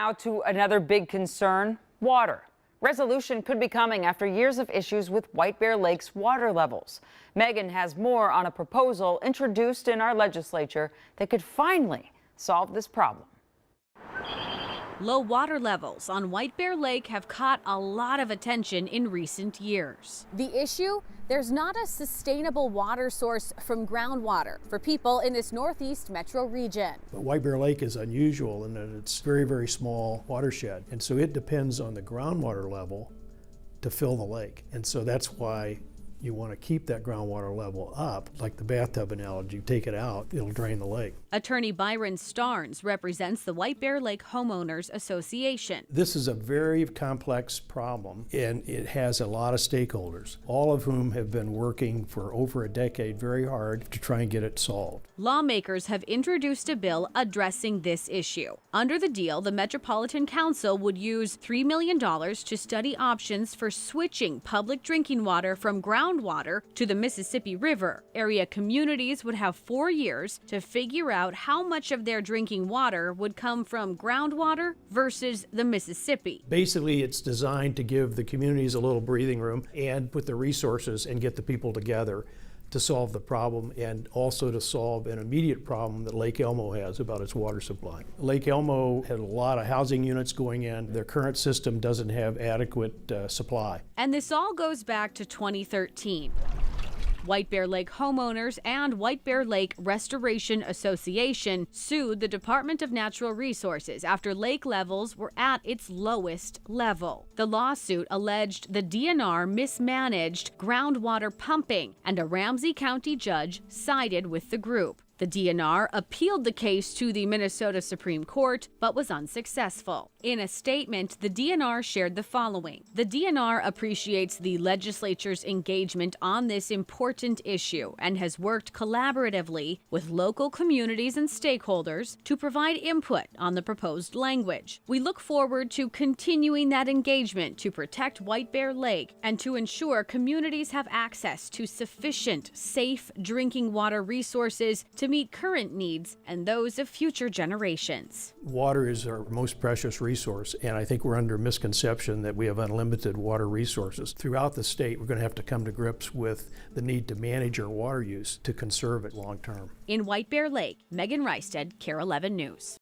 Now to another big concern, water. Resolution could be coming after years of issues with White Bear Lake's water levels. Megan has more on a proposal introduced in our legislature that could finally solve this problem. Low water levels on White Bear Lake have caught a lot of attention in recent years. The issue? There's not a sustainable water source from groundwater for people in this northeast metro region. But White Bear Lake is unusual in that it's very, very small watershed. And so it depends on the groundwater level to fill the lake. And so that's why you want to keep that groundwater level up. Like the bathtub analogy, take it out, it'll drain the lake. Attorney Byron Starnes represents the White Bear Lake Homeowners Association. This is a very complex problem, and it has a lot of stakeholders, all of whom have been working for over a decade very hard to try and get it solved. Lawmakers have introduced a bill addressing this issue. Under the deal, the Metropolitan Council would use $3 million to study options for switching public drinking water from groundwater to the Mississippi River. Area communities would have 4 years to figure out how much of their drinking water would come from groundwater versus the Mississippi. Basically, it's designed to give the communities a little breathing room and put the resources and get the people together to solve the problem, and also to solve an immediate problem that Lake Elmo has about its water supply. Lake Elmo had a lot of housing units going in. Their current system doesn't have adequate supply. And this all goes back to 2013. White Bear Lake homeowners and White Bear Lake Restoration Association sued the Department of Natural Resources after lake levels were at its lowest level. The lawsuit alleged the DNR mismanaged groundwater pumping, and a Ramsey County judge sided with the group. The DNR appealed the case to the Minnesota Supreme Court, but was unsuccessful. In a statement, the DNR shared the following. The DNR appreciates the legislature's engagement on this important issue and has worked collaboratively with local communities and stakeholders to provide input on the proposed language. We look forward to continuing that engagement to protect White Bear Lake and to ensure communities have access to sufficient, safe drinking water resources to meet current needs and those of future generations. Water is our most precious resource, and I think we're under misconception that we have unlimited water resources. Throughout the state, we're going to have to come to grips with the need to manage our water use to conserve it long term. In White Bear Lake, Megan Reisted, KARE 11 News.